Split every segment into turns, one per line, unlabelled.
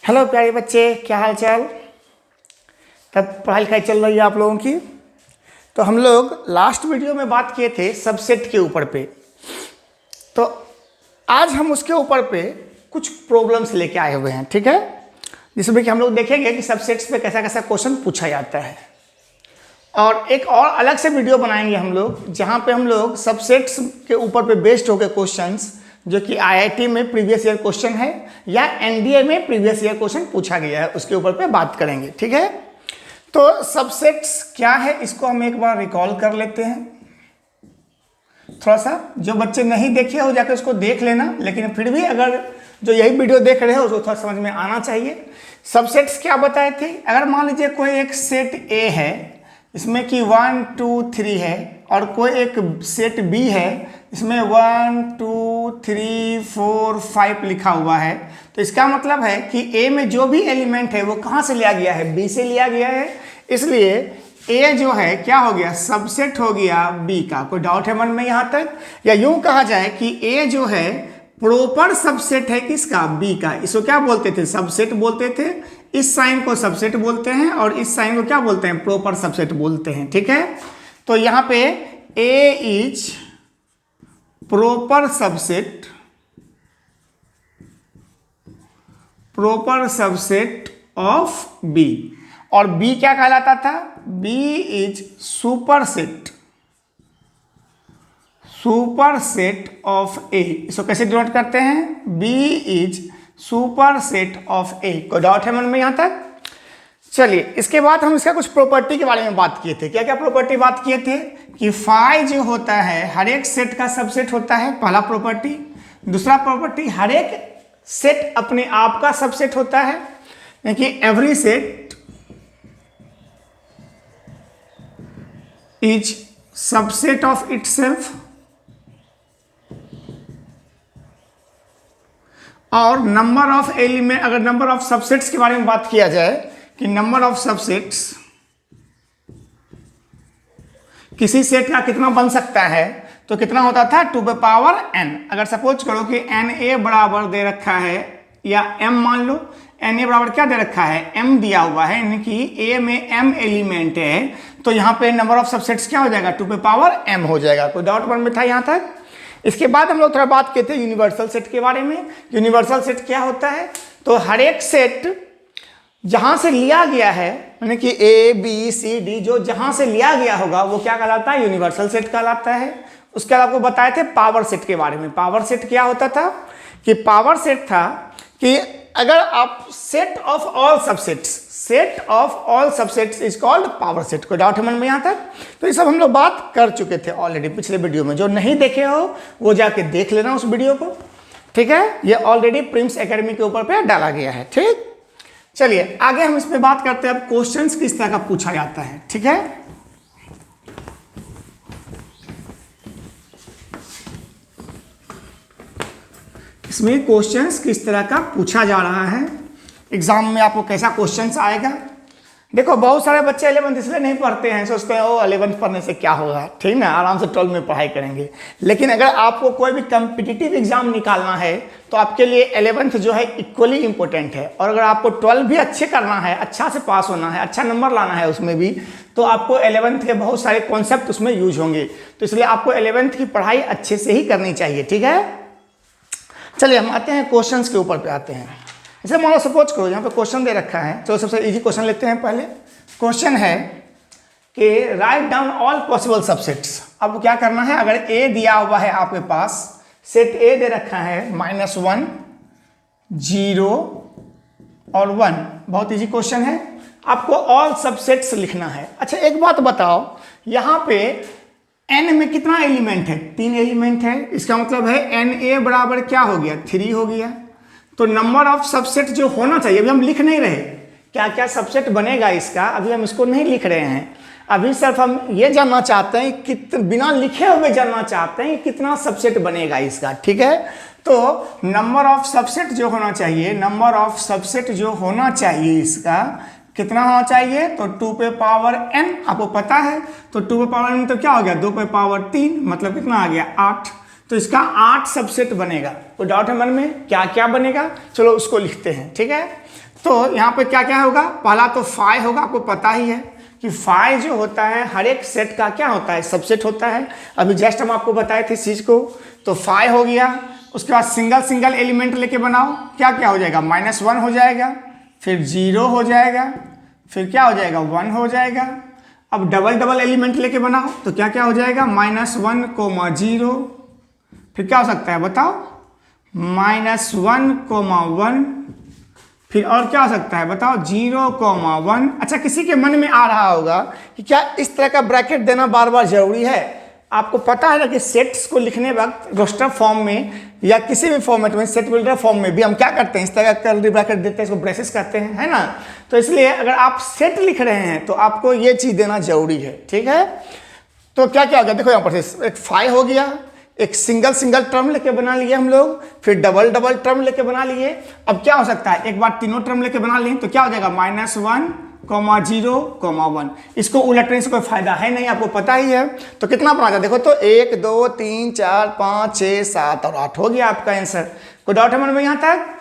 Hello प्यारे बच्चे, क्या हाल चाल। तब पढ़ाई लिखाई चल रही है आप लोगों की। तो हम लोग लास्ट वीडियो में बात किए थे सबसेट के ऊपर पे। तो आज हम उसके ऊपर पे कुछ प्रॉब्लम्स लेके आए हुए हैं, ठीक है, जिसमें कि हम लोग देखेंगे कि सबसेट्स पे कैसा कैसा क्वेश्चन पूछा जाता है। और एक और अलग से वीडियो बनाएंगे हम लोग, जहाँ पे हम लोग सबसेट्स के ऊपर पे बेस्ड होकर क्वेश्चंस जो कि आईआईटी में प्रीवियस ईयर क्वेश्चन है या एनडीए में प्रीवियस ईयर क्वेश्चन पूछा गया है, उसके ऊपर पे बात करेंगे, ठीक है। तो सबसेट्स क्या है इसको हम एक बार रिकॉल कर लेते हैं। थोड़ा सा जो बच्चे नहीं देखे हो जाकर उसको देख लेना, लेकिन फिर भी अगर जो यही वीडियो देख रहे हो उसको थोड़ा समझ में आना चाहिए। सबसेट्स क्या बताए थे, अगर मान लीजिए कोई एक सेट ए है इसमें कि 1 2 3 है, और कोई एक सेट बी है इसमें 1 2 3 4 5 लिखा हुआ है, तो इसका मतलब है कि ए में जो भी एलिमेंट है वो कहाँ से लिया गया है, बी से लिया गया है। इसलिए ए जो है क्या हो गया, सबसेट हो गया बी का। कोई डाउट है मन में यहाँ तक? या यूं कहा जाए कि ए जो है प्रॉपर सबसेट है किसका, बी का। इसको क्या बोलते थे, सबसेट बोलते थे। इस साइन को सबसेट बोलते हैं और इस साइन को क्या बोलते हैं, प्रॉपर सबसेट बोलते हैं, ठीक है। तो यहाँ पे A is proper subset of B, और बी क्या कहलाता था, B is superset of A. इसको कैसे डिनोट करते हैं, B is superset of A. कोई डाउट है मन में यहां तक? चलिए, इसके बाद हम इसका कुछ प्रॉपर्टी के बारे में बात किए थे। क्या क्या प्रॉपर्टी बात किए थे कि फाई जो होता है हर एक सेट का सबसेट होता है, पहला प्रॉपर्टी। दूसरा प्रॉपर्टी, हर एक सेट अपने आप का सबसेट होता है, देखिए every set is subset of itself. और नंबर ऑफ एलिमेंट, अगर नंबर ऑफ सबसेट्स के बारे में बात किया जाए कि नंबर ऑफ सबसेट्स किसी सेट का कितना बन सकता है, तो कितना होता था 2 पे पावर n। अगर सपोज करो कि एन ए बराबर दे रखा है, या m मान लो, एन ए बराबर क्या दे रखा है, m दिया हुआ है, यानी कि a में m एलिमेंट है, तो यहाँ पे नंबर ऑफ सबसेट्स क्या हो जाएगा, 2 पे पावर m हो जाएगा। कोई डाउट मन में था यहाँ तक? इसके बाद हम लोग थोड़ा बात किए थे यूनिवर्सल सेट के बारे में। यूनिवर्सल सेट क्या होता है, तो हर एक सेट जहां से लिया गया है, यानी कि ए बी सी डी जो जहां से लिया गया होगा वो क्या कहलाता है, यूनिवर्सल सेट कहलाता है। उसके बाद आपको बताए थे पावर सेट के बारे में। पावर सेट क्या होता था कि पावर सेट था कि अगर आप set of all subsets is called power set. कोई डाउट है मन में यहाँ तक? तो ये सब हम लोग बात कर चुके थे ऑलरेडी पिछले वीडियो में। जो नहीं देखे हो वो जाके देख लेना उस वीडियो को, ठीक है। ये ऑलरेडी प्रिम्स एकेडमी के ऊपर पे डाला गया है, ठीक। चलिए आगे हम इस पे बात करते हैं अब क्वेश्चंस किस तरह का पूछा जाता है, ठीक है। इसमें क्वेश्चंस किस तरह का पूछा जा रहा है, एग्जाम में आपको कैसा क्वेश्चंस आएगा। देखो बहुत सारे बच्चे 11th इसलिए नहीं पढ़ते हैं, सोचते हैं ओ 11th पढ़ने से क्या होगा, ठीक ना, आराम से 12th में पढ़ाई करेंगे। लेकिन अगर आपको कोई भी कम्पिटिटिव एग्जाम निकालना है तो आपके लिए 11th जो है इक्वली इंपॉर्टेंट है। और अगर आपको 12th भी अच्छे करना है, अच्छा से पास होना है, अच्छा नंबर लाना है उसमें भी, तो आपको 11th के बहुत सारे कॉन्सेप्ट उसमें यूज होंगे। तो इसलिए आपको 11th की पढ़ाई अच्छे से ही करनी चाहिए, ठीक है। चलिए हम आते हैं क्वेश्चंस के ऊपर पे आते हैं। जैसे मान लो सपोज करो यहाँ पे क्वेश्चन दे रखा है, चलो सबसे इजी क्वेश्चन लेते हैं। पहले क्वेश्चन है कि write down all possible subsets. अब क्या करना है, अगर ए दिया हुआ है आपके पास, सेट ए दे रखा है -1 0 और 1, बहुत इजी क्वेश्चन है। आपको ऑल सबसेट्स लिखना है। अच्छा एक बात बताओ, यहाँ पे n में कितना एलिमेंट है, 3 एलिमेंट है। इसका मतलब है एन ए बराबर क्या हो गया, 3 हो गया। तो नंबर ऑफ सबसेट जो होना चाहिए, अभी हम लिख नहीं रहे क्या क्या सबसेट बनेगा इसका, अभी हम इसको नहीं लिख रहे हैं। अभी सिर्फ हम ये जानना चाहते हैं कि बिना लिखे हुए जानना चाहते हैं कि कितना सबसेट बनेगा इसका, ठीक है। तो नंबर ऑफ सबसेट जो होना चाहिए, नंबर ऑफ सबसेट जो होना चाहिए इसका कितना होना चाहिए, तो 2 पे पावर n आपको पता है। तो 2 पे पावर n तो क्या हो गया, 2 पे पावर 3 मतलब कितना आ गया 8। तो इसका 8 सबसेट बनेगा। तो डाउट है मन में क्या क्या बनेगा, चलो उसको लिखते हैं, ठीक है। तो यहाँ पे क्या क्या होगा, पहला तो फाई होगा, आपको पता ही है कि फाई जो होता है हर एक सेट का क्या होता है, सबसेट होता है। अभी जस्ट हम आपको बताए थे इस चीज़ को। तो फाई हो गया, उसके बाद सिंगल सिंगल एलिमेंट लेके बनाओ, क्या क्या हो जाएगा, -1 हो जाएगा, फिर 0 हो जाएगा, फिर क्या हो जाएगा, 1 हो जाएगा। अब डबल डबल एलिमेंट लेके बनाओ तो क्या क्या हो जाएगा, -1, 0, फिर क्या हो सकता है बताओ, -1, 1, फिर और क्या हो सकता है बताओ, 0, 1। अच्छा, किसी के मन में आ रहा होगा कि क्या इस तरह का ब्रैकेट देना बार बार जरूरी है। आपको पता है ना कि सेट्स को लिखने वक्त रोस्टर फॉर्म में या किसी भी फॉर्मेट में, सेट बिल्डर फॉर्म में भी हम क्या करते हैं, इस तरह का कर्ली ब्रैकेट देते हैं, इसको ब्रेसेस कहते हैं, है ना। तो इसलिए अगर आप सेट लिख रहे हैं तो आपको ये चीज़ देना जरूरी है, ठीक है। तो क्या क्या हो गया, देखो यहाँ पर से एक फाई हो गया, एक सिंगल सिंगल टर्म लेके बना लिए हम लोग, फिर डबल डबल टर्म लेके बना लिए। अब क्या हो सकता है, एक बार तीनों टर्म लेके बना लिए तो क्या हो जाएगा, -1, 0, 1। इसको उलटने से कोई फायदा है नहीं, आपको पता ही है। तो कितना बना जाए, देखो तो 1, 2, 3, 4, 5, 6, 7 और 8 हो गया आपका आंसर। कोई डाउट है मन में यहाँ तक?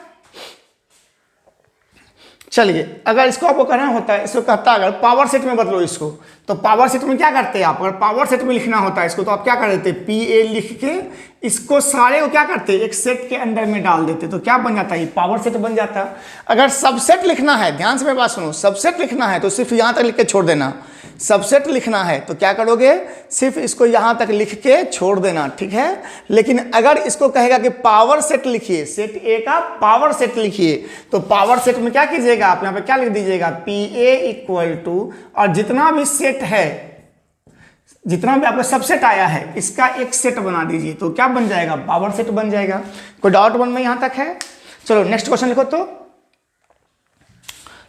चलिए, अगर इसको आपको करना होता है, इसको कहता है अगर पावर सेट में बदलो इसको, तो पावर सेट में क्या करते हैं आप, अगर पावर सेट में लिखना होता है इसको तो आप क्या कर देते, PA लिख के इसको सारे को क्या करते, एक सेट के अंदर में डाल देते, तो क्या बन जाता है, ये पावर सेट बन जाता। अगर सबसेट लिखना है, ध्यान से मेरी बात सुनो, सबसेट लिखना है तो सिर्फ यहाँ तक लिख के छोड़ देना। सबसेट लिखना है तो क्या करोगे, सिर्फ इसको यहाँ तक लिख के छोड़ देना, ठीक है। लेकिन अगर इसको कहेगा कि पावर सेट लिखिए, सेट ए का पावर सेट लिखिए, तो पावर सेट में क्या कीजिएगा आप, यहाँ पे क्या लिख दीजिएगा, PA इक्वल टू, और जितना भी सेट है, जितना भी आपका सबसेट आया है इसका एक सेट बना दीजिए, तो क्या बन जाएगा, पावर सेट बन जाएगा। कोई डाउट मन में यहाँ तक है? चलो नेक्स्ट क्वेश्चन लिखो। तो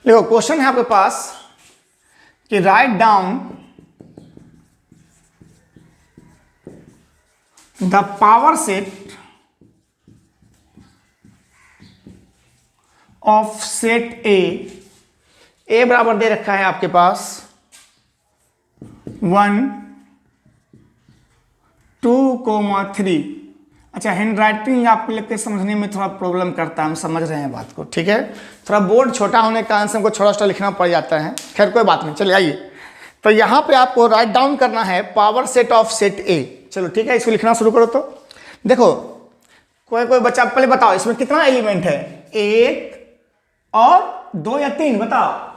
देखो क्वेश्चन है आपके पास कि write down the power set of set ए बराबर दे रखा है आपके पास 1, 2, 3। अच्छा, हैंड राइटिंग आपको लिख के समझने में थोड़ा प्रॉब्लम करता है, हम समझ रहे हैं बात को, ठीक है। थोड़ा बोर्ड छोटा होने का आंसर हमको छोटा छोटा लिखना पड़ जाता है, खैर कोई बात नहीं। चलिए आइए, तो यहाँ पे आपको राइट डाउन करना है पावर सेट ऑफ सेट ए। चलो ठीक है, इसको लिखना शुरू करो। तो देखो, कोई कोई बच्चा पहले बताओ इसमें कितना एलिमेंट है, 1 और 2 या 3 बताओ।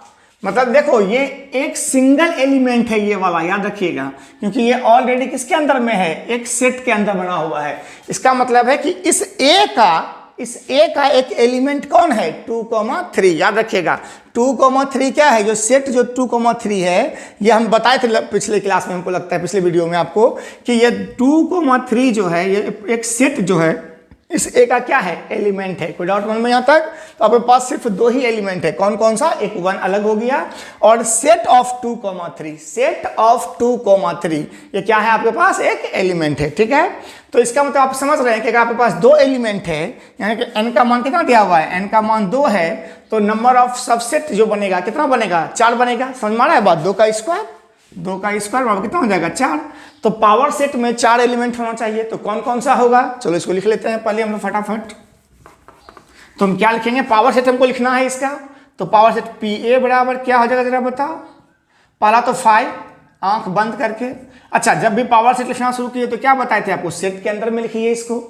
मतलब देखो ये एक सिंगल एलिमेंट है ये वाला, याद रखिएगा, क्योंकि ये ऑलरेडी किसके अंदर में है, एक सेट के अंदर बना हुआ है। इसका मतलब है कि इस ए का एक एलिमेंट कौन है, 2, 3। याद रखिएगा 2, 3 क्या है, जो सेट जो 2, 3 है, ये हम बताए थे पिछले क्लास में, हमको लगता है पिछले वीडियो में आपको, कि ये 2, 3 जो है ये एक सेट जो है इस ए का क्या है, एलिमेंट है। कोई डाउट मन में यहाँ तक? तो आपके पास सिर्फ 2 ही एलिमेंट है, कौन कौन सा, एक 1 अलग हो गया, और सेट ऑफ 2, 3 ये क्या है आपके पास, एक एलिमेंट है, ठीक है। तो इसका मतलब आप समझ रहे हैं कि अगर आपके पास 2 एलिमेंट है, यानी कि n का मान कितना दिया हुआ है, n का मान 2 है, तो नंबर ऑफ सबसेट जो बनेगा कितना बनेगा, 4 बनेगा। समझ में आ रहा है बात, 2 का स्क्वायर बराबर कितना हो जाएगा, 4। तो पावर सेट में 4 एलिमेंट होना चाहिए, तो कौन कौन सा होगा, चलो इसको लिख लेते हैं पहले हम लोग फटाफट। तो हम क्या लिखेंगे, पावर सेट हमको लिखना है इसका, तो पावर सेट PA बराबर क्या हो जाएगा जरा बताओ। पहला तो 5, आंख बंद करके। अच्छा, जब भी पावर सेट लिखना शुरू किए तो क्या बताए थे आपको, सेट के अंदर में लिखिए इसको।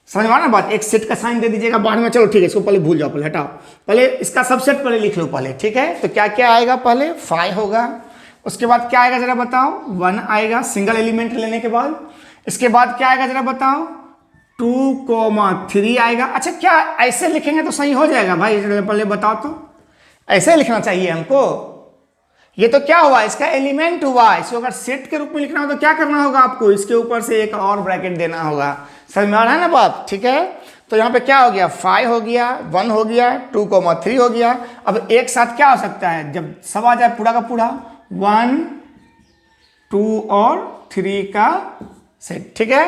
समझ में आ रहा बात, एक सेट का साइन दे दीजिएगा बाद में। चलो ठीक है, इसको पहले भूल जाओ, पहले हटाओ, पहले इसका सबसेट पहले लिख लो पहले, ठीक है। तो क्या क्या आएगा, पहले 5 होगा, उसके बाद क्या आएगा जरा बताओ, 1 आएगा सिंगल एलिमेंट लेने के बाद। इसके बाद क्या आएगा जरा बताओ, 2, 3 आएगा। अच्छा, क्या ऐसे लिखेंगे तो सही हो जाएगा भाई, पहले बताओ तो, ऐसे लिखना चाहिए हमको। ये तो क्या हुआ, इसका एलिमेंट हुआ। इसको अगर सेट के रूप में लिखना हो तो क्या करना होगा आपको, इसके ऊपर से एक और ब्रैकेट देना होगा। समझ में आ रहा है ना बात, ठीक है। तो यहाँ पे क्या हो गया, 5 हो गया, 1 हो गया, 2, 3 हो गया। अब एक साथ क्या हो सकता है, जब सब आ जाए पूरा का पूरा, 1, 2 और 3 का सेट, ठीक है।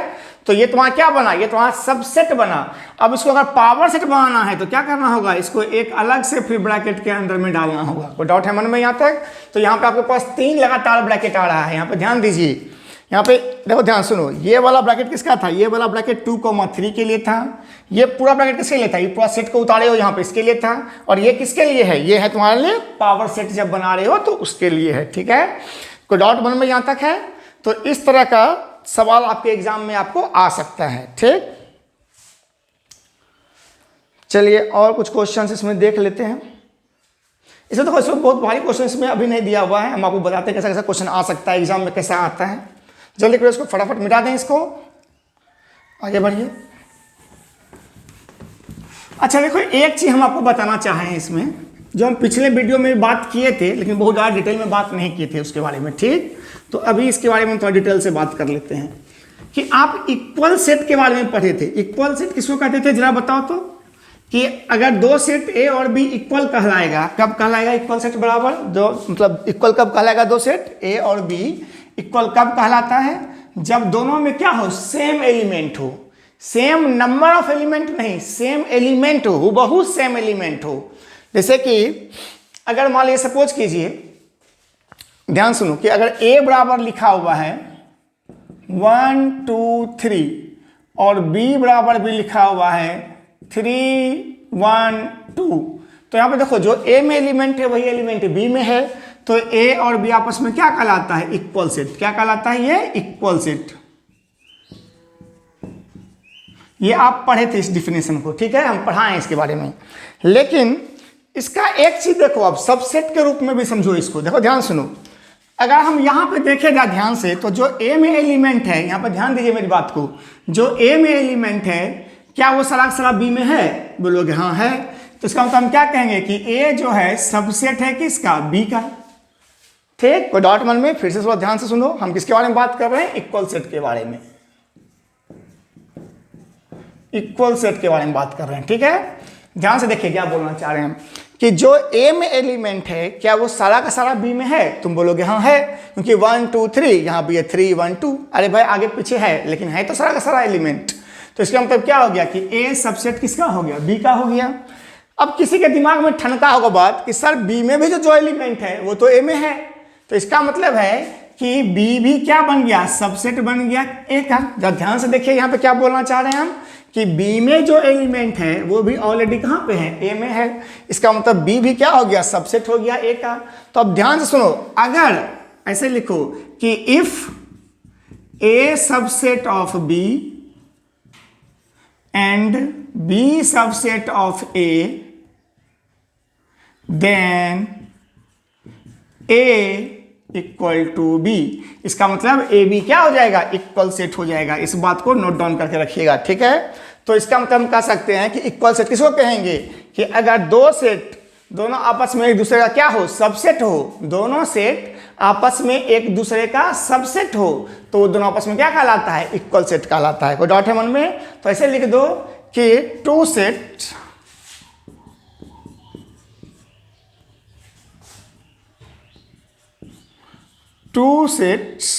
तो ये तुम्हारा क्या बना, ये तुम्हारा सबसेट बना। अब इसको अगर पावर सेट बनाना है तो क्या करना होगा, इसको एक अलग से फिर ब्रैकेट के अंदर में डालना होगा। कोई डाउट है मन में यहाँ तक? तो यहाँ पे आपके पास 3 लगातार ब्रैकेट आ रहा है, यहाँ पे ध्यान दीजिए। यहाँ पे देखो, ध्यान सुनो, ये वाला ब्रैकेट किसका था, ये वाला ब्रैकेट 2, 3 के लिए था, ये पूरा ब्रैकेट किसके लिए था, ये पूरा सेट को उतारे हो यहाँ पे इसके लिए था, और ये किसके लिए है, ये है तुम्हारे लिए पावर सेट जब बना रहे हो तो उसके लिए है। ठीक है, कोई डाउट मन में यहाँ तक है? तो इस तरह का सवाल आपके एग्जाम में आपको आ सकता है। ठीक, चलिए और कुछ क्वेश्चंस इसमें देख लेते हैं। इसमें तो इसमें बहुत भारी क्वेश्चन इसमें अभी नहीं दिया हुआ है, हम आपको बताते हैं कैसा कैसा क्वेश्चन आ सकता है एग्जाम में, कैसा आता है। जल्दी करो इसको, फटाफट मिटा दें इसको, आगे बढ़िए। अच्छा देखो, एक चीज हम आपको बताना चाहें इसमें, जो हम पिछले वीडियो में बात किए थे लेकिन बहुत ज़्यादा डिटेल में बात नहीं किए थे उसके बारे में। ठीक, तो अभी इसके बारे में थोड़ा डिटेल से बात कर लेते हैं कि आप इक्वल सेट के बारे में पढ़े थे। इक्वल सेट किसको कहते थे जरा बताओ तो, कि अगर दो सेट ए और बी इक्वल कहलाएगा, कब कहलाएगा इक्वल सेट बराबर दो, मतलब इक्वल कब कहलाएगा, दो सेट ए और बी इक्वल कब कहलाता है, जब दोनों में क्या हो, सेम एलिमेंट हो, सेम नंबर ऑफ एलिमेंट नहीं, सेम एलिमेंट हो, बहुत सेम एलिमेंट हो। जैसे कि अगर मान लीजिए सपोज कीजिए, ध्यान सुनो, कि अगर ए बराबर लिखा हुआ है 1 2 3 और बी बराबर भी लिखा हुआ है 3 1 2, तो यहां पे देखो जो ए में एलिमेंट है वही एलिमेंट बी में है, तो ए और बी आपस में क्या कहलाता है, इक्वल सेट। क्या कहलाता है ये, इक्वल सेट। ये आप पढ़े थे इस डिफिनेशन को, ठीक है, हम पढ़ाएं इसके बारे में। लेकिन इसका एक चीज देखो, आप सबसेट के रूप में भी समझो इसको। देखो ध्यान सुनो, अगर हम यहां पे देखेगा ध्यान से, तो जो ए में एलिमेंट है, यहां पर ध्यान दीजिए मेरी बात को, जो ए में एलिमेंट है क्या वो सारा बी में है, बोलोगे हाँ है, तो इसका मतलब हम क्या कहेंगे कि ए जो है सबसेट है किसका, बी का। ठीक, कोई डाउट मन में? फिर से थोड़ा ध्यान से सुनो, हम किसके बारे में बात कर रहे हैं, इक्वल सेट के बारे में, इक्वल सेट के बारे में बात कर रहे हैं। ठीक है, ध्यान से देखिए क्या बोलना चाह रहे हैं, कि जो ए में एलिमेंट है क्या वो सारा का सारा बी में है, तुम बोलोगे हाँ है, क्योंकि 1 2 3 यहां भी है 3 1 2, अरे भाई आगे पीछे है लेकिन है तो सारा का सारा एलिमेंट। तो इसका मतलब क्या हो गया कि ए सबसेट किसका हो गया, बी का हो गया। अब किसी के दिमाग में ठनका होगा बात कि सर बी में भी जो एलिमेंट है वो तो ए में है, तो इसका मतलब है कि बी भी क्या बन गया, सबसेट बन गया ए का। जब ध्यान से देखिए यहाँ पे क्या बोलना चाह रहे हैं हम, कि बी में जो एलिमेंट है वो भी ऑलरेडी कहाँ पे है, ए में है। इसका मतलब बी भी क्या हो गया, सबसेट हो गया ए का। तो अब ध्यान से सुनो, अगर ऐसे लिखो कि if A subset of B and B subset of A, then A equal to B. इसका मतलब ए बी क्या हो जाएगा, इक्वल सेट हो जाएगा। इस बात को नोट डाउन करके रखिएगा, ठीक है। तो इसका मतलब हम कह सकते हैं कि इक्वल सेट किसको कहेंगे, कि अगर दो सेट दोनों आपस में एक दूसरे का क्या हो, सबसेट हो, दोनों सेट आपस में एक दूसरे का सबसेट हो, तो दोनों आपस में क्या कहलाता है, इक्वल सेट कहलाता है। कोई डाउट है मन में? तो ऐसे लिख दो कि to sets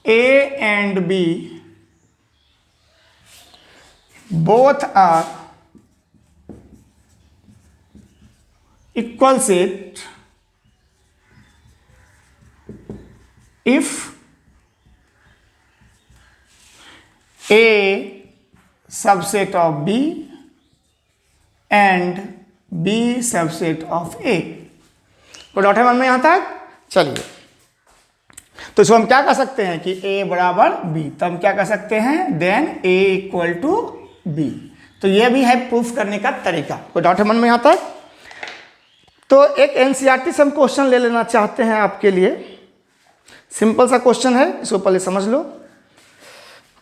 A and B both are equal set if A subset of B and B subset of A। कोई डाउट है मन में यहां तक? चलिए, तो इसको हम क्या कह सकते हैं कि A बराबर B, तो हम क्या कह सकते हैं, then A equal to B। तो ये भी है प्रूफ करने का तरीका। कोई डाउट है मन में यहां तक? तो एक एनसीईआरटी से हम क्वेश्चन ले लेना चाहते हैं आपके लिए। सिंपल सा क्वेश्चन है, इसको पहले समझ लो,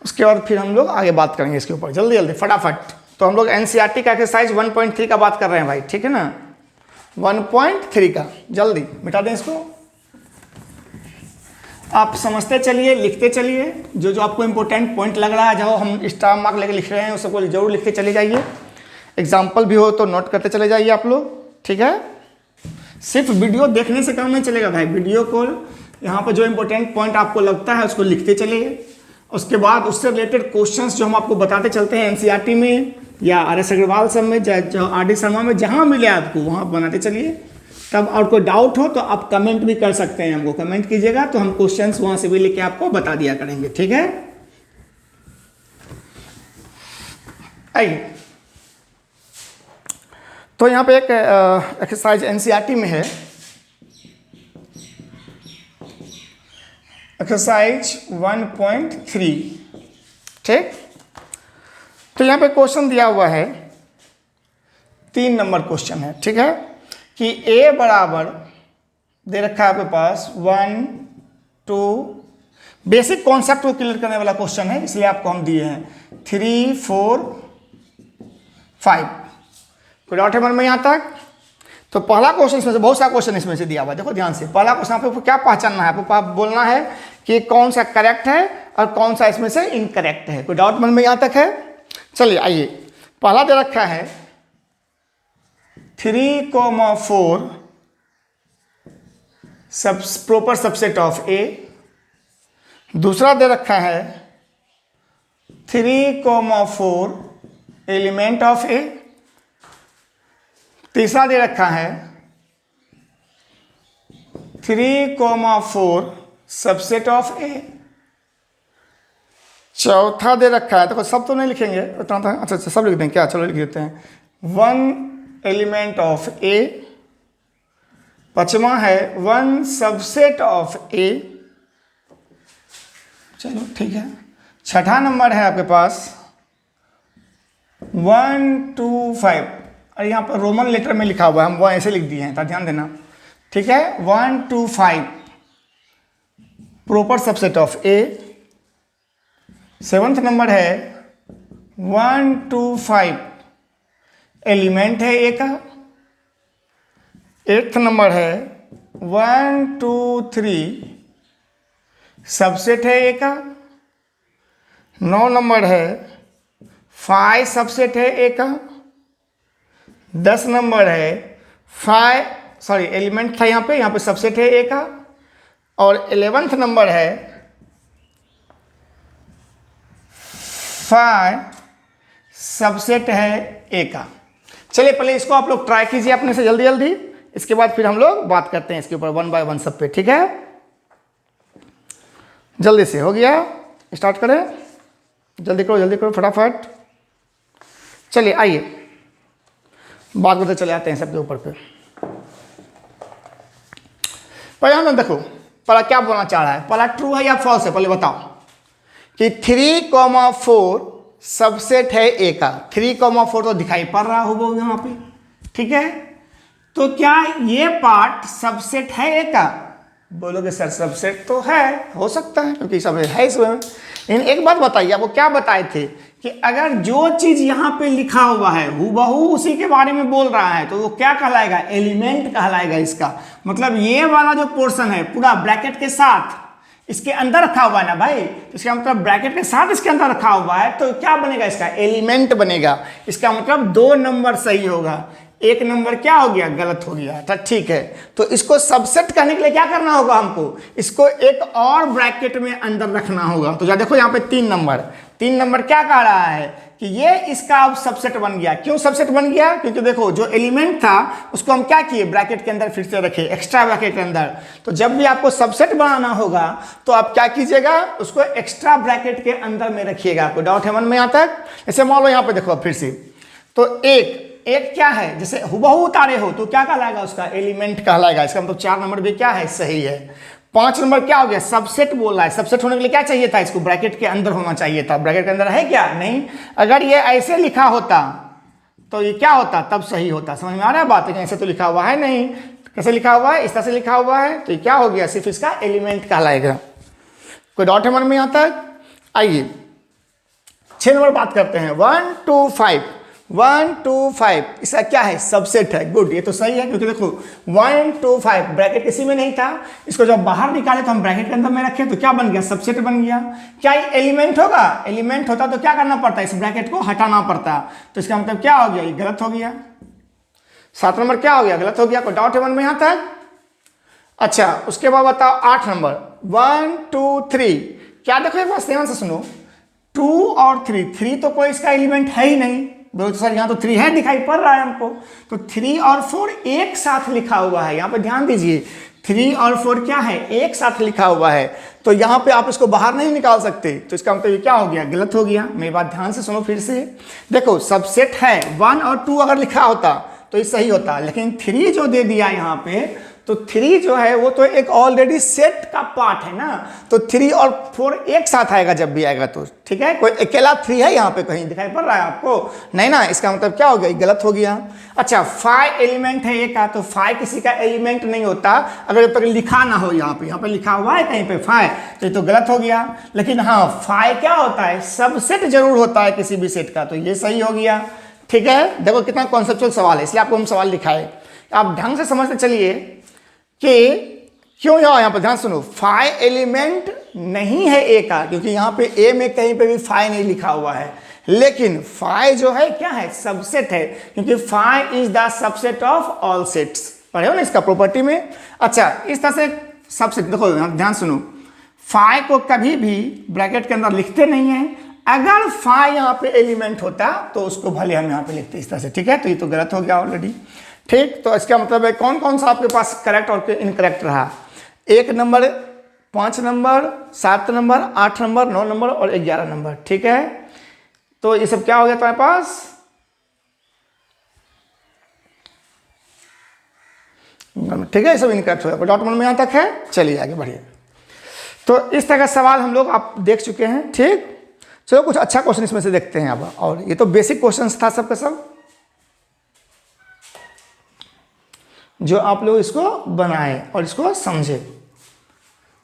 उसके बाद फिर हम लोग आगे बात करेंगे इसके ऊपर, जल्दी जल्दी फटाफट। तो हम लोग एनसीईआरटी का एक्सरसाइज 1.3 का बात कर रहे हैं भाई, ठीक है ना, 1.3 का। जल्दी मिटा दें इसको, आप समझते चलिए, लिखते चलिए, जो जो आपको इंपॉर्टेंट पॉइंट लग रहा है, जो हम स्टार मार्क लेके लिख रहे हैं उस सबको जरूर लिखते चले जाइए। एग्जाम्पल भी हो तो नोट करते चले जाइए आप लोग, ठीक है। सिर्फ वीडियो देखने से काम नहीं चलेगा भाई, वीडियो को यहाँ पर जो इंपॉर्टेंट पॉइंट आपको लगता है उसको लिखते चलिए। उसके बाद उससे रिलेटेड क्वेश्चंस जो हम आपको बताते चलते हैं एनसीईआरटी में या RS अग्रवाल सब में, जो RD शर्मा में, जहाँ मिले आपको वहाँ बनाते चलिए। तब और कोई डाउट हो तो आप कमेंट भी कर सकते हैं, हमको कमेंट कीजिएगा तो हम क्वेश्चंस वहाँ से भी लेके आपको बता दिया करेंगे, ठीक है। आइए, तो यहाँ पे एक एक्सरसाइज एनसीईआरटी में है, एक्सरसाइज 1.3, ठीक। तो यहाँ पे क्वेश्चन दिया हुआ है, 3 नंबर क्वेश्चन है, ठीक है, कि a बराबर दे रखा है आपके पास 1 2, बेसिक कॉन्सेप्ट को क्लियर करने वाला क्वेश्चन है, इसलिए आपको हम दिए हैं 3 4 5। कोई डाउट है मन में यहाँ तक? तो पहला क्वेश्चन इसमें से, बहुत सारा क्वेश्चन इसमें से दिया हुआ है, देखो ध्यान से। पहला क्वेश्चन आपको क्या पहचानना है, आपको बोलना है कि कौन सा करेक्ट है और कौन सा इसमें से इनकरेक्ट है। कोई डाउट मन में यहाँ तक है? चलिए आइए, पहला दे रखा है 3,4 प्रॉपर सबसेट ऑफ ए। दूसरा दे रखा है 3,4 एलिमेंट ऑफ ए। तीसरा दे रखा है 3,4 सबसेट ऑफ ए। चौथा दे रखा है, देखो सब तो नहीं लिखेंगे उतना था, अच्छा सब लिख दें क्या, चलो लिख देते हैं, 1 एलिमेंट ऑफ ए। पांचवा है 1 सबसेट ऑफ ए, चलो ठीक है। छठा नंबर है आपके पास 1 2 5, और यहाँ पर रोमन लेटर में लिखा हुआ है, हम वो ऐसे लिख दिए हैं, तो ध्यान देना, ठीक है। 1 2 5 proper subset of A. 7th number है 1 2 5 एलिमेंट है ए का। 8th नंबर है 1 2 3 सबसेट है ए का। 9 नंबर है 5 सबसेट है ए का। 10 नंबर है 5 एलिमेंट था यहाँ पे सबसेट है ए का। और 11th नंबर है 5 सबसेट है ए का। चलिए पहले इसको आप लोग ट्राई कीजिए अपने से जल्दी जल्दी, इसके बाद फिर हम लोग बात करते हैं इसके ऊपर 1 बाय 1 सब पे, ठीक है। जल्दी से हो गया, स्टार्ट करें, जल्दी करो फटाफट। चलिए आइए बात करते चले आते हैं सबके ऊपर पे। पहले हम देखो पहला क्या बोलना चाह रहा है, पहला ट्रू है या फॉल्स है, पहले बताओ कि 3,4 सबसेट है ए का। 3,4 तो दिखाई पड़ रहा होगा यहाँ पे, ठीक है। तो क्या ये पार्ट सबसेट है ए का? बोलोगे सर सबसेट तो है, हो सकता है क्योंकि सब है इसमें। लेकिन एक बात बताइए, आपको क्या बताए थे कि अगर जो चीज यहाँ पे लिखा हुआ है हूबहू उसी के बारे में बोल रहा है तो वो क्या कहलाएगा? एलिमेंट कहलाएगा इसका। मतलब ये वाला जो पोर्शन है पूरा ब्रैकेट के साथ इसके अंदर रखा हुआ है ना भाई, इसका मतलब ब्रैकेट के साथ इसके अंदर रखा हुआ है, तो क्या बनेगा? इसका एलिमेंट बनेगा। इसका मतलब 2 नंबर सही होगा, 1 नंबर क्या हो गया? गलत हो गया। तो ठीक है, तो इसको सबसेट करने के लिए क्या करना होगा हमको? इसको एक और ब्रैकेट में अंदर रखना होगा। तो देखो यहाँ पे 3 नंबर क्या कह रहा है कि ये इसका अब सबसेट बन गया। क्यों सबसेट बन गया? क्योंकि देखो जो एलिमेंट था उसको हम क्या किए? ब्रैकेट के अंदर फिर से रखे, एक्स्ट्रा ब्रैकेट के अंदर। तो जब भी आपको सबसेट बनाना होगा तो आप क्या कीजिएगा? उसको एक्स्ट्रा ब्रैकेट के अंदर में रखिएगा। कोई डाउट है मन में यहाँ तक? जैसे मान लो यहाँ पे देखो फिर से, तो एक क्या है, जैसे हुबहू उतारे हो तो क्या कहलाएगा? उसका एलिमेंट कहलाएगा। इसका मतलब 4 नंबर भी क्या है? सही है। 5 नंबर क्या हो गया? सबसेट बोल रहा है। सबसेट होने के लिए क्या चाहिए था? इसको ब्रैकेट के अंदर होना चाहिए था। ब्रैकेट के अंदर है क्या? नहीं। अगर ये ऐसे लिखा होता तो ये क्या होता? तब सही होता। समझ में आ रहा है बात? लेकिन ऐसे तो लिखा हुआ है नहीं। कैसे लिखा हुआ है? इस तरह से लिखा हुआ है, तो ये क्या हो गया? सिर्फ इसका एलिमेंट कहलाएगा। कोई डाउट है मन में यहाँ तक? आइए 6 नंबर बात करते हैं। 1 2 5 1 2 5 इसका क्या है? सबसेट है। गुड, ये तो सही है क्योंकि देखो 1 2 5 ब्रैकेट किसी में नहीं था, इसको जब बाहर निकाले तो हम ब्रैकेट के अंदर में रखे तो क्या बन गया? सबसेट बन गया। क्या ये एलिमेंट होगा? एलिमेंट होता तो क्या करना पड़ता? इस ब्रैकेट को हटाना पड़ता। तो इसका मतलब क्या हो गया? ये गलत हो गया। 7 नंबर क्या हो गया? गलत हो गया। कोई डाउट है मन में यहाँ तक? अच्छा, उसके बाद बताओ 8 नंबर 1 2 3 क्या? देखो एक बार ध्यान से सुनो, 2 और 3 तो कोई इसका एलिमेंट है ही नहीं। बोलो तो सर यहाँ तो 3 है, दिखाई पड़ रहा है हमको। तो 3 और 4 एक साथ लिखा हुआ है। यहाँ पे ध्यान दीजिए, 3 और 4 क्या है, एक साथ लिखा हुआ है, तो यहाँ पे आप इसको बाहर नहीं निकाल सकते, तो इसका मतलब ये क्या हो गया, गलत हो गया। मेरी बात ध्यान से सुनो फिर से। देखो सबसेट है 1 और 2 अगर लिखा होता तो ये सही होता, लेकिन 3 जो दे दिया यहाँ पे, तो 3 जो है वो तो एक ऑलरेडी सेट का पार्ट है ना, तो 3 और 4 एक साथ आएगा जब भी आएगा तो, ठीक है। कोई अकेला 3 है यहाँ पे कहीं दिखाई पड़ रहा है आपको, नहीं ना, इसका मतलब क्या हो गया, गलत हो गया। अच्छा 5 एलिमेंट है एक का, तो 5 किसी का एलिमेंट नहीं होता अगर जब तक लिखा ना हो, यहाँ पे लिखा हुआ है कहीं पे 5, तो ये तो गलत हो गया। लेकिन हाँ 5 क्या होता है, सबसेट जरूर होता है किसी भी सेट का, तो ये सही हो गया, ठीक है। देखो कितना कॉन्सेप्चुअल सवाल है, इसलिए आपको हम सवाल लिखाए, आप ढंग से समझते चलिए कि क्यों यहाँ पर ध्यान सुनो, 5 एलिमेंट नहीं है ए का, क्योंकि यहाँ पे ए में कहीं पे भी 5 नहीं लिखा हुआ है, लेकिन 5 जो है क्या है, सबसेट है, क्योंकि 5 is the subset of all sets, पढ़े हो ना इसका प्रॉपर्टी में। अच्छा इस तरह से सबसेट, देखो ध्यान सुनो, 5 को कभी भी ब्रैकेट के अंदर लिखते नहीं है, अगर 5 यहाँ पे एलिमेंट होता तो उसको भले हम यहाँ पे लिखते इस तरह से, ठीक है। तो ये तो गलत हो गया ऑलरेडी, ठीक। तो इसका मतलब है कौन कौन सा आपके पास करेक्ट और इनकरेक्ट रहा, 1 number, 5 number, 7 number, 8 number, 9 number और 11 नंबर, ठीक है। तो ये सब क्या हो गया तुम्हारे पास, ठीक है, ये सब इनकरेक्ट हो गया। डॉट मन में यहाँ तक है, चलिए आगे बढ़िए। तो इस तरह का सवाल हम लोग आप देख चुके हैं, ठीक। चलो कुछ अच्छा क्वेश्चन इसमें से देखते हैं अब, और ये तो बेसिक क्वेश्चन था सबका सब, जो आप लोग इसको बनाए और इसको समझे।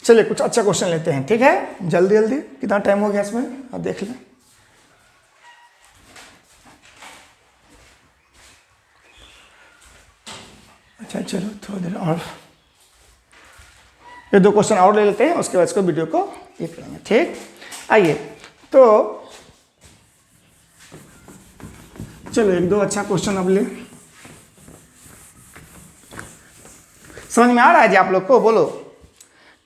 चलिए कुछ अच्छा क्वेश्चन लेते हैं, ठीक है, जल्दी जल्दी, कितना टाइम हो गया इसमें आप देख लें। अच्छा चलो थोड़ी देर और, ये 2 क्वेश्चन और ले लेते हैं, उसके बाद इसको वीडियो को ये करेंगे, ठीक। आइए तो चलो 1-2 अच्छा क्वेश्चन अब ले, समझ में आ रहा है जी आप लोग को, बोलो।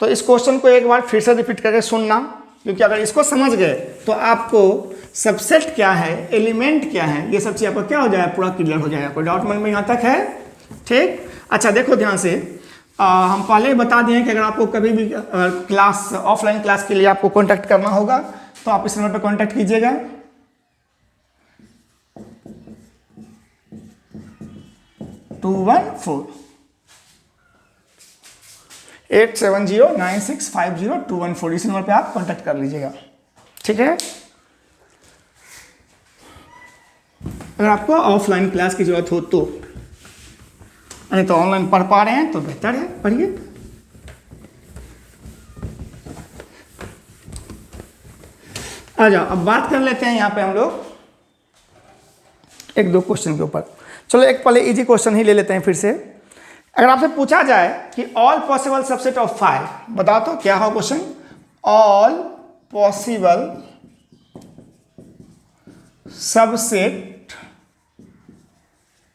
तो इस क्वेश्चन को एक बार फिर से रिपीट करके सुनना, क्योंकि अगर इसको समझ गए तो आपको सबसेट क्या है, एलिमेंट क्या है, ये सब चीज़ आपको क्या हो जाएगा, पूरा क्लियर हो जाएगा। कोई डाउट मन में यहाँ तक है, ठीक। अच्छा देखो ध्यान से, हम पहले ही बता दिए कि अगर आपको कभी भी क्लास, ऑफलाइन क्लास के लिए आपको कॉन्टैक्ट करना होगा तो आप इस नंबर पर कॉन्टैक्ट कीजिएगा, 214-870-9650-214, इस नंबर पे आप कांटेक्ट कर लीजिएगा, ठीक है। अगर आपको ऑफलाइन क्लास की जरूरत हो तो, नहीं तो ऑनलाइन पढ़ पा रहे हैं तो बेहतर है, पढ़िए। आ जाओ अब बात कर लेते हैं यहाँ पे हम लोग 1-2 क्वेश्चन के ऊपर। चलो एक पहले इजी क्वेश्चन ही ले लेते हैं फिर से। अगर आपसे पूछा जाए कि ऑल पॉसिबल सबसेट ऑफ 5, बताओ तो क्या हो question, all possible subset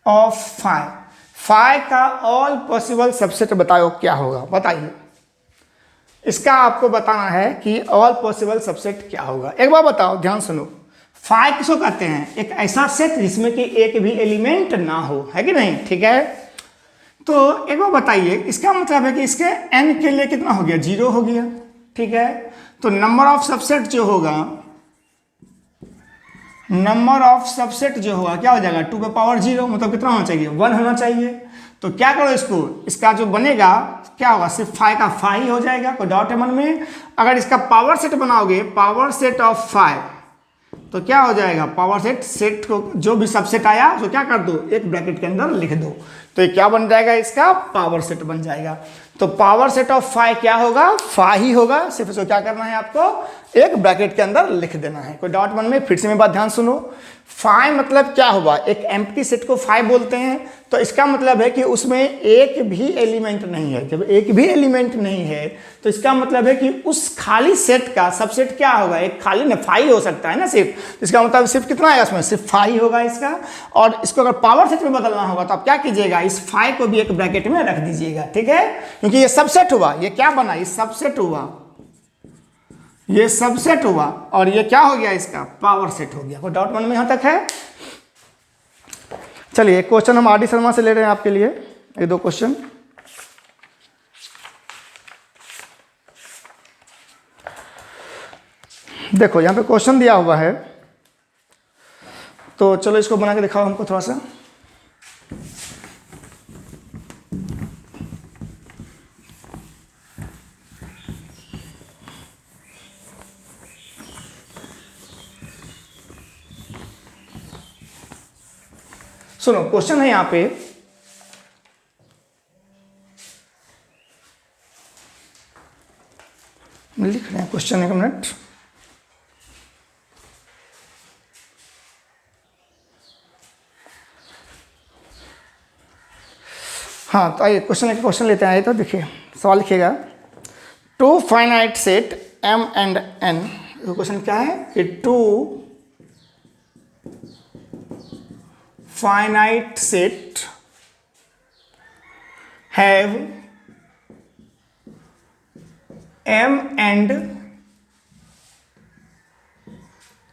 of 5 का ऑल पॉसिबल सबसेट बताओ क्या होगा, बताइए। इसका आपको बताना है कि ऑल पॉसिबल सबसेट क्या होगा। एक बार बताओ, ध्यान सुनो, 5 किसको कहते हैं, एक ऐसा सेट जिसमें कि एक भी एलिमेंट ना हो, है कि नहीं, ठीक है। तो एक बार बताइए, इसका मतलब है कि इसके n के लिए कितना हो गया, 0 हो गया, ठीक है। तो नंबर ऑफ सबसेट जो होगा, नंबर ऑफ सबसेट जो होगा क्या हो जाएगा, 2 पे पावर 0, मतलब कितना होना चाहिए, 1 होना चाहिए। तो क्या करो इसको, इसका जो बनेगा क्या होगा, सिर्फ 5 का 5 ही हो जाएगा, कोई डाउट है मन में। अगर इसका पावर सेट बनाओगे, पावर सेट ऑफ 5, तो क्या हो जाएगा, पावर सेट को जो भी सबसेट आया उसको क्या कर दो, एक ब्रैकेट के अंदर लिख दो, तो ये क्या बन जाएगा, इसका पावर सेट बन जाएगा। तो पावर सेट ऑफ 5 क्या होगा, 5 ही होगा, सिर्फ इसको क्या करना है, आपको एक ब्रैकेट के अंदर लिख देना है। कोई डाउट मन में, फिर से मेरी बात ध्यान सुनो, 5 मतलब क्या हुआ, एक एम्प्टी सेट को 5 बोलते हैं, तो इसका मतलब है कि उसमें एक भी एलिमेंट नहीं है। जब एक भी एलिमेंट नहीं है तो इसका मतलब है कि उस खाली सेट का सबसेट क्या होगा, एक खाली ना 5 हो सकता है ना सिर्फ, इसका मतलब सिर्फ कितना आएगा, इसमें सिर्फ 5 होगा इसका। और इसको अगर पावर सेट में बदलना होगा तो आप क्या कीजिएगा, इस 5 को भी एक ब्रैकेट में रख दीजिएगा, ठीक है, क्योंकि ये सबसेट हुआ, ये क्या बना, ये सबसेट हुआ, ये सबसेट हुआ, और ये क्या हो गया, इसका पावर सेट हो गया। कोई डाउट मन में यहां तक है। चलिए क्वेश्चन हम आर डी शर्मा से ले रहे हैं आपके लिए, 1-2 क्वेश्चन। देखो यहाँ पे क्वेश्चन दिया हुआ है, तो चलो इसको बना के दिखाओ हमको थोड़ा सा। सुनो, क्वेश्चन है यहाँ पे, लिख रहे हैं क्वेश्चन, एक मिनट। हाँ, तो आइए क्वेश्चन लेते हैं। तो देखिए सवाल लिखिएगा, two finite set m and n। Question क्या है कि two finite set have m and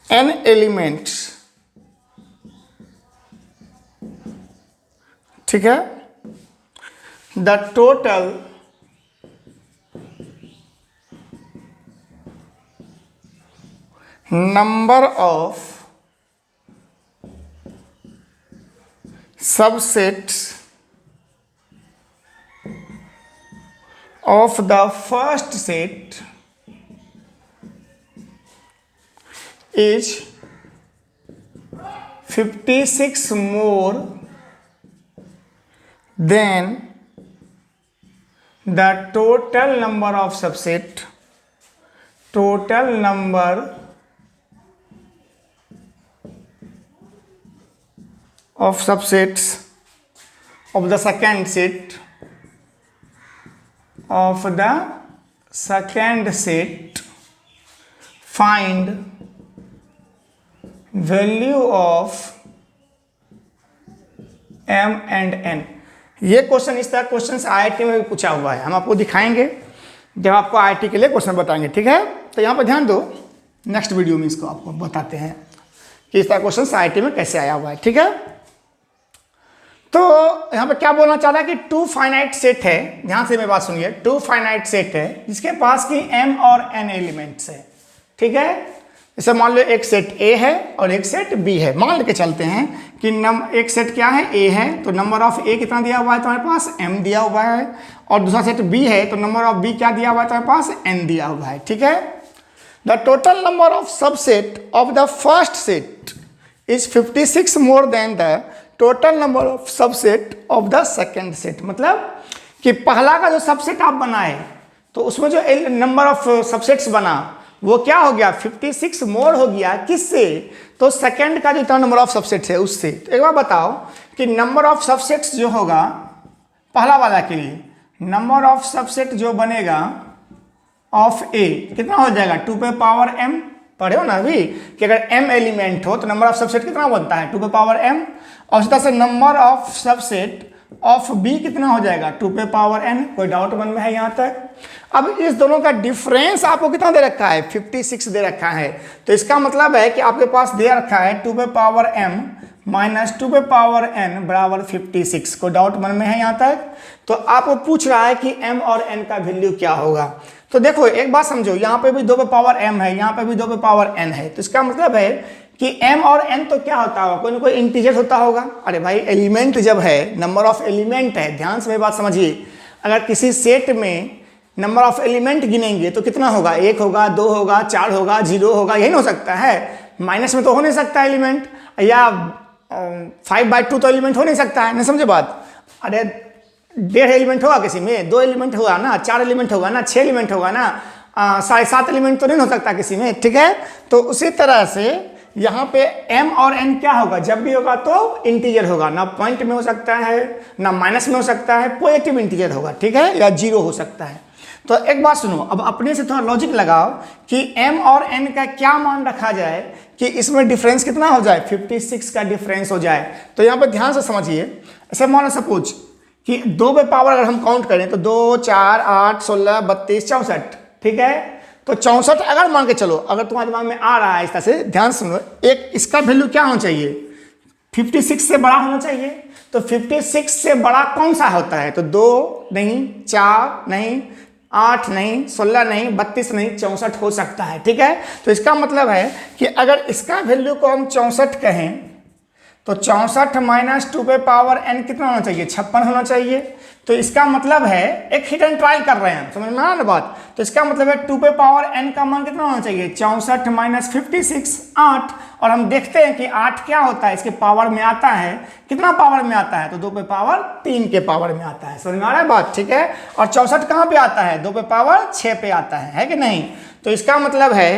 n elements, ठीक है। The total number of subsets of the first set is 56 more than the total number of subset, total number of subsets of the second set, of the second set, find value of m and n। ये question, इस तरह question IIT में भी पूछा हुआ है, हम आपको दिखाएंगे जब आपको IIT के लिए क्वेश्चन बताएंगे, ठीक है। तो यहाँ पर ध्यान दो, नेक्स्ट वीडियो में इसको आपको बताते हैं कि इस तरह क्वेश्चन IIT में कैसे आया हुआ है, ठीक है। तो यहाँ पे क्या बोलना चाह रहा है कि टू फाइनाइट सेट है, ध्यान से मेरी बात सुनिए, टू फाइनाइट सेट है जिसके पास की m और n एलिमेंट्स है, ठीक है। जैसे मान लो एक सेट A है और एक सेट B है, मान लेके चलते हैं कि एक सेट क्या है, A है, तो नंबर ऑफ A कितना दिया हुआ है तुम्हारे पास, m दिया हुआ है, और दूसरा सेट B है तो नंबर ऑफ B क्या दिया हुआ है तुम्हारे पास, n दिया हुआ है, ठीक है। The total number of subset of the first set is 56 more than the total number of subset of the second set. मतलब कि पहला का जो सबसेट आप बनाए तो उसमें जो नंबर ऑफ सबसेट्स बना वो क्या हो गया, 56 मोर हो गया, किससे, तो सेकेंड का जो नंबर ऑफ सबसेट्स है उससे। तो एक बार बताओ कि नंबर ऑफ सबसेट्स जो होगा पहला वाला के लिए, नंबर ऑफ सबसेट जो बनेगा ऑफ ए कितना हो जाएगा, 2 पे पावर m, पढ़े हो ना अभी कि अगर m एलिमेंट हो तो नंबर ऑफ सबसेट कितना बनता है, 2 पे पावर m, और इस तरह से number of subset of b कितना हो जाएगा, 2 पे पावर n। कोई डाउट मन में है यहाँ तक। अब इस दोनों का डिफरेंस आपको कितना दे रखा है, 56 दे रखा है, तो इसका मतलब है कि आपके पास दे रखा है 2 पे पावर m माइनस 2 पे पावर n बराबर 56। कोई डाउट मन में है यहाँ तक। तो आपको पूछ रहा है कि m और n का वैल्यू क्या होगा। तो देखो एक बात समझो, यहाँ पे भी 2 पे पावर m है, यहाँ पे भी 2 पे पावर n है, तो इसका मतलब है कि m और n तो क्या होता होगा, कोई ना कोई इंटीजर होता होगा। अरे भाई एलिमेंट जब है, नंबर ऑफ एलिमेंट है, ध्यान से मेरी बात समझिए, अगर किसी सेट में नंबर ऑफ एलिमेंट गिनेंगे तो कितना होगा, 1 होगा, 2 होगा, 4 होगा, 0 होगा, यही हो सकता है। माइनस में तो हो नहीं सकता एलिमेंट, या 5/2 तो एलिमेंट हो नहीं सकता है, नहीं समझे बात। अरे 1.5 एलिमेंट होगा किसी में, 2 एलिमेंट होगा ना, 4 एलिमेंट होगा ना, 6 एलिमेंट होगा ना, 7.5 एलिमेंट तो नहीं हो सकता किसी में, ठीक है। तो उसी तरह से यहाँ पे m और n क्या होगा, जब भी होगा तो इंटीजर होगा, ना पॉइंट में हो सकता है, ना माइनस में हो सकता है, पॉजिटिव इंटीजर होगा, ठीक है, या 0 हो सकता है। तो एक बात सुनो, अब अपने से थोड़ा लॉजिक लगाओ कि m और n का क्या मान रखा जाए कि इसमें डिफरेंस कितना हो जाए, 56 का डिफरेंस हो जाए। तो यहाँ पर ध्यान से समझिए, ऐसे मान लो सपोज कि 2 पे पावर अगर हम काउंट करें तो 2, 4, 8, 16, 32, 64, ठीक है। तो 64 अगर मान के चलो, अगर तुम्हारे दिमाग में आ रहा है इस तरह से, ध्यान सुनो, एक इसका वैल्यू क्या होना चाहिए, 56 से बड़ा होना चाहिए। तो 56 से बड़ा कौन सा होता है, तो 2 नहीं, 4 नहीं, 8 नहीं, 16 नहीं, 32 नहीं, 64 हो सकता है। ठीक है, तो इसका मतलब है कि अगर इसका वैल्यू को हम 64 कहें तो 64 माइनस 2 पे पावर n कितना होना चाहिए, 56 होना चाहिए। तो इसका मतलब है एक हिट एंड ट्रायल कर रहे हैं, समझ में आया ना बात। तो इसका मतलब है 2 पे पावर n का मान कितना होना चाहिए, 64 माइनस 56 8। और हम देखते हैं कि 8 क्या होता है, इसके पावर में आता है, कितना पावर में आता है, तो 2 पे पावर 3 के पावर में आता है। समझ में आ रहा है बात, ठीक है। और 64 कहाँ पे आता है, 2 पे पावर 6 पे आता है कि नहीं। तो इसका मतलब है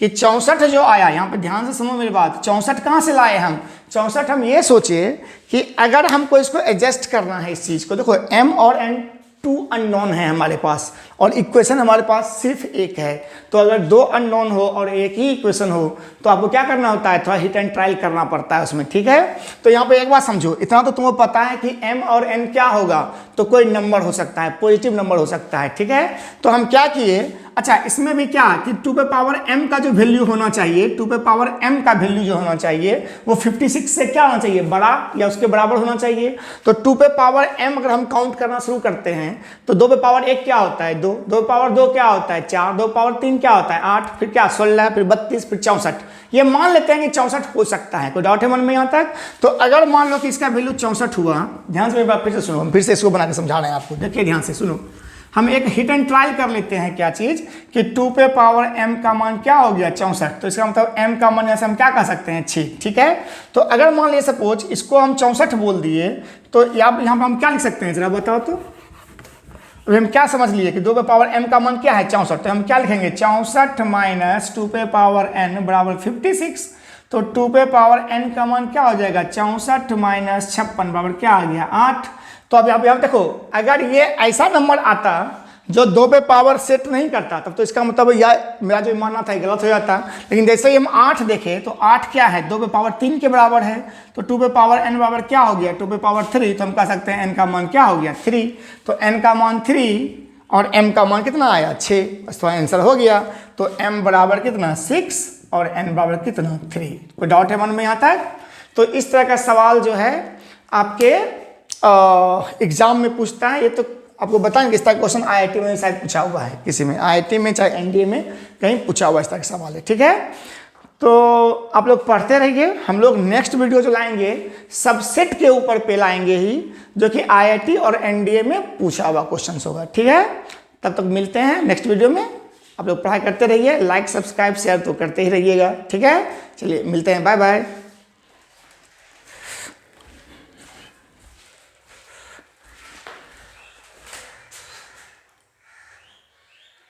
कि 64 जो आया, यहाँ पे ध्यान से सुनो मेरी बात, 64 कहाँ से लाए हम, 64 हम ये सोचे कि अगर हमको इसको एडजस्ट करना है इस चीज़ को, देखो m और n 2 अननोन है हमारे पास और इक्वेशन हमारे पास सिर्फ एक है। तो अगर 2 अननोन हो और एक ही इक्वेशन हो तो आपको क्या करना होता है, थोड़ा हिट एंड ट्रायल करना पड़ता है उसमें। ठीक है, तो यहाँ पे एक बात समझो, इतना तो तुम्हें पता है कि m और n क्या होगा, तो कोई नंबर हो सकता है, पॉजिटिव नंबर हो सकता है। ठीक है, तो हम क्या किए, अच्छा इसमें भी क्या कि 2 पे पावर m का जो वैल्यू होना चाहिए, 2 पे पावर m का वैल्यू जो होना चाहिए वो 56 से क्या होना चाहिए, बड़ा या उसके बराबर होना चाहिए। तो 2 पे पावर m अगर हम काउंट करना शुरू करते हैं तो 2 पे पावर 1 क्या होता है, 2, 2 पे पावर 2 क्या होता है, 4, 2 पावर 3 क्या होता है, 8, फिर क्या 16, फिर 32, फिर 64। ये मान लेते हैं कि 64 हो सकता है, कोई डाउट है मन में यहाँ तक। तो अगर मान लो कि इसका वैल्यू 64 हुआ, ध्यान से मेरी बात फिर से सुनो, हम फिर से इसको बना के समझा रहे हैं आपको, देखिए ध्यान से सुनो। हम एक हिट एंड ट्रायल कर लेते हैं, क्या चीज कि 2 पे पावर m का मान क्या हो गया 64। तो इसका मतलब m का मान ऐसे हम क्या कर सकते हैं 6। ठीक है, तो अगर मान लिया सपोज इसको हम 64 बोल दिए तो यहाँ पर हम क्या लिख सकते हैं, जरा बताओ तो। अभी हम क्या समझ लिए कि 2 पे पावर m का मान क्या है 64, तो हम क्या लिखेंगे 64 माइनस 2 पे पावर n बराबर 56। तो 2 पे पावर n का मान क्या हो जाएगा 64 माइनस 56 बराबर क्या आ गया 8। तो अब यहाँ देखो, अगर ये ऐसा नंबर आता जो 2 पे पावर सेट नहीं करता तब तो इसका मतलब यह मेरा जो मानना था गलत हो जाता। लेकिन जैसे ही हम 8 देखें तो 8 क्या है, 2 पे पावर 3 के बराबर है। तो 2 पे पावर n बराबर क्या हो गया, 2 पे पावर 3। तो हम कह सकते हैं n का मान क्या हो गया 3। तो n का मान 3 और m का मान कितना आया 6, बस तो आंसर हो गया। तो m बराबर कितना 6 और n बराबर कितना 3। कोई डाउट है मन में यहाँ तक। तो इस तरह का सवाल जो है आपके एग्जाम में पूछता है। ये तो आपको बताएंगे, इस तरह क्वेश्चन IIT में शायद पूछा हुआ है, किसी में IIT में चाहे NDA में कहीं पूछा हुआ इस तरह का सवाल है। ठीक है, तो आप लोग पढ़ते रहिए। हम लोग नेक्स्ट वीडियो जो लाएंगे सबसेट के ऊपर पे लाएंगे ही, जो कि IIT और NDA में पूछा हुआ क्वेश्चन होगा। ठीक है, तब तक मिलते हैं नेक्स्ट वीडियो में। आप लोग पढ़ाई करते रहिए, लाइक सब्सक्राइब शेयर तो करते ही रहिएगा। ठीक है, चलिए मिलते हैं, बाय बाय।